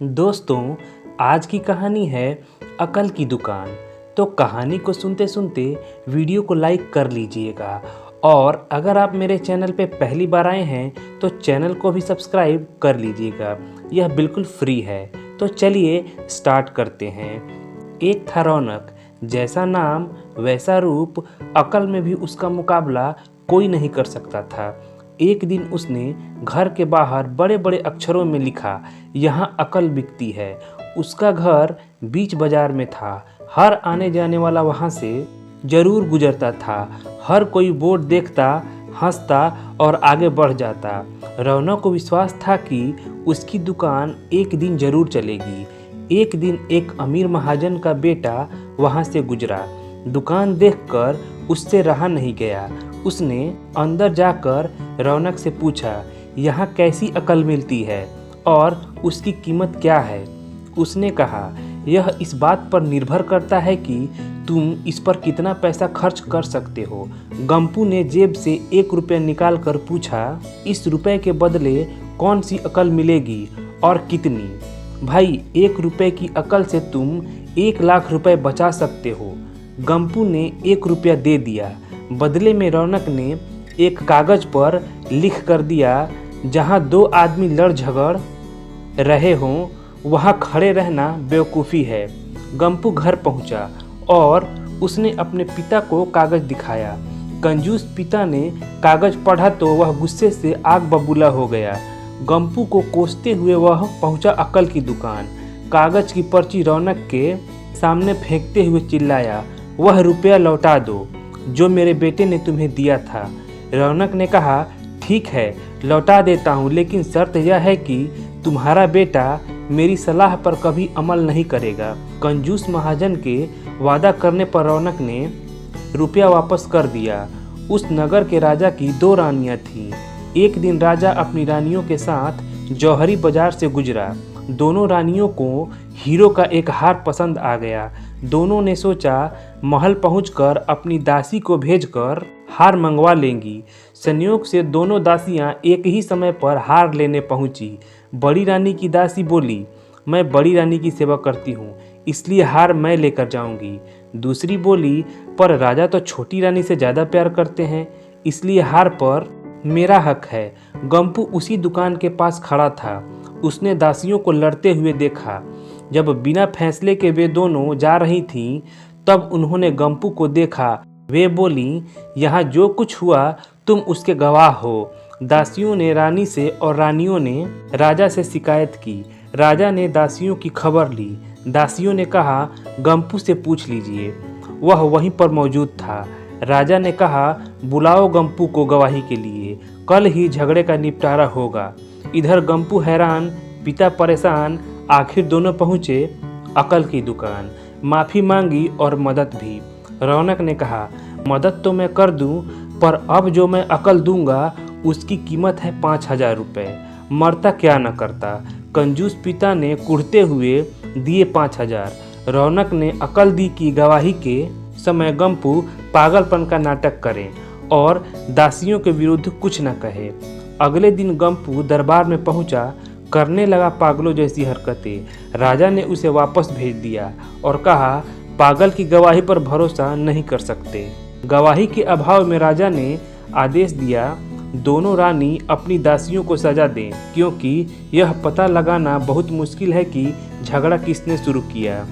दोस्तों, आज की कहानी है अकल की दुकान। तो कहानी को सुनते सुनते वीडियो को लाइक कर लीजिएगा और अगर आप मेरे चैनल पे पहली बार आए हैं तो चैनल को भी सब्सक्राइब कर लीजिएगा। यह बिल्कुल फ्री है। तो चलिए स्टार्ट करते हैं। एक था रौनक, जैसा नाम वैसा रूप, अकल में भी उसका मुकाबला कोई नहीं कर सकता था। एक दिन उसने घर के बाहर बड़े बड़े अक्षरों में लिखा, यहाँ अकल बिकती है। उसका घर बीच बाजार में था। हर आने जाने वाला वहाँ से जरूर गुजरता था। हर कोई बोर्ड देखता, हंसता और आगे बढ़ जाता। रौनक को विश्वास था कि उसकी दुकान एक दिन जरूर चलेगी। एक दिन एक अमीर महाजन का बेटा वहाँ से गुजरा। दुकान देखकर उससे रहा नहीं गया। उसने अंदर जाकर रौनक से पूछा, यहाँ कैसी अकल मिलती है और उसकी कीमत क्या है। उसने कहा, यह इस बात पर निर्भर करता है कि तुम इस पर कितना पैसा खर्च कर सकते हो। गंपू ने जेब से 1 रुपया निकाल कर पूछा, इस रुपए के बदले कौन सी अकल मिलेगी और कितनी। भाई, 1 रुपए की अकल से तुम 1 लाख रुपए बचा सकते हो। गंपू ने 1 रुपया दे दिया। बदले में रौनक ने एक कागज पर लिख कर दिया, जहाँ 2 आदमी लड़ झगड़ रहे हों वहाँ खड़े रहना बेवकूफ़ी है। गंपू घर पहुँचा और उसने अपने पिता को कागज दिखाया। कंजूस पिता ने कागज पढ़ा तो वह गुस्से से आग बबूला हो गया। गंपू को कोसते हुए वह पहुँचा अकल की दुकान। कागज की पर्ची रौनक के सामने फेंकते हुए चिल्लाया, वह रुपया लौटा दो जो मेरे बेटे ने तुम्हें दिया था। रौनक ने कहा, ठीक है, लौटा देता हूँ, लेकिन शर्त यह है कि तुम्हारा बेटा मेरी सलाह पर कभी अमल नहीं करेगा। कंजूस महाजन के वादा करने पर रौनक ने रुपया वापस कर दिया। उस नगर के राजा की 2 रानियां थीं। एक दिन राजा अपनी रानियों के साथ जौहरी बाजार से गुजरा। दोनों रानियों को हीरो का एक हार पसंद आ गया। दोनों ने सोचा, महल पहुंचकर अपनी दासी को भेजकर हार मंगवा लेंगी। संयोग से दोनों दासियां एक ही समय पर हार लेने पहुंची। बड़ी रानी की दासी बोली, मैं बड़ी रानी की सेवा करती हूँ, इसलिए हार मैं लेकर जाऊंगी। दूसरी बोली, पर राजा तो छोटी रानी से ज़्यादा प्यार करते हैं, इसलिए हार पर मेरा हक है। गंपू उसी दुकान के पास खड़ा था। उसने दासियों को लड़ते हुए देखा। जब बिना फैसले के वे दोनों जा रही थीं, तब उन्होंने गंपू को देखा। वे बोली, यहाँ जो कुछ हुआ तुम उसके गवाह हो। दासियों ने रानी से और रानियों ने राजा से शिकायत की। राजा ने दासियों की खबर ली। दासियों ने कहा, गंपू से पूछ लीजिए, वह वहीं पर मौजूद था। राजा ने कहा, बुलाओ गंपू को गवाही के लिए, कल ही झगड़े का निपटारा होगा। इधर गंपू हैरान, पिता परेशान। आखिर दोनों पहुँचे अकल की दुकान। माफ़ी मांगी और मदद भी। रौनक ने कहा, मदद तो मैं कर दूं, पर अब जो मैं अकल दूंगा उसकी कीमत है 5000 रुपये। मरता क्या न करता। कंजूस पिता ने कुढ़ते हुए दिए 5000। रौनक ने अकल दी कि गवाही के समय गंपू पागलपन का नाटक करे और दासियों के विरुद्ध कुछ न कहे। अगले दिन गंपू दरबार में पहुंचा, करने लगा पागलों जैसी हरकतें। राजा ने उसे वापस भेज दिया और कहा, पागल की गवाही पर भरोसा नहीं कर सकते। गवाही के अभाव में राजा ने आदेश दिया, दोनों रानी अपनी दासियों को सजा दें, क्योंकि यह पता लगाना बहुत मुश्किल है कि झगड़ा किसने शुरू किया।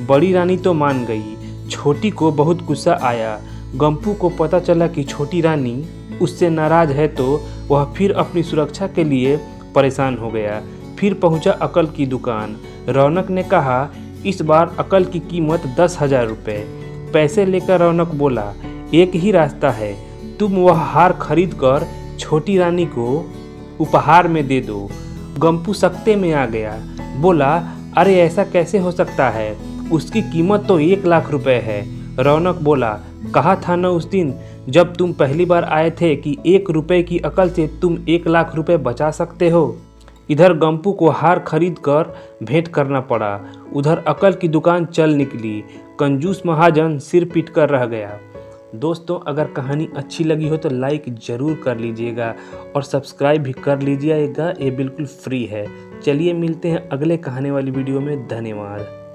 बड़ी रानी तो मान गई, छोटी को बहुत गुस्सा आया। गंपू को पता चला कि छोटी रानी उससे नाराज है तो वह फिर अपनी सुरक्षा के लिए परेशान हो गया। फिर पहुंचा अकल की दुकान। रौनक ने कहा, इस बार अकल की कीमत 10,000 रुपये। पैसे लेकर रौनक बोला, एक ही रास्ता है, तुम वह हार खरीद कर छोटी रानी को उपहार में दे दो। गंपू सख्ते में आ गया, बोला, अरे ऐसा कैसे हो सकता है, उसकी कीमत तो 1 लाख रुपए है। रौनक बोला, कहा था न उस दिन जब तुम पहली बार आए थे कि 1 रुपये की अकल से तुम 1 लाख रुपए बचा सकते हो। इधर गंपू को हार खरीद कर भेंट करना पड़ा, उधर अकल की दुकान चल निकली। कंजूस महाजन सिर पीट कर रह गया। दोस्तों अगर कहानी अच्छी लगी हो तो लाइक ज़रूर कर लीजिएगा और सब्सक्राइब भी कर लीजिएगा, ये बिल्कुल फ्री है। चलिए मिलते हैं अगले कहानी वाली वीडियो में। धन्यवाद।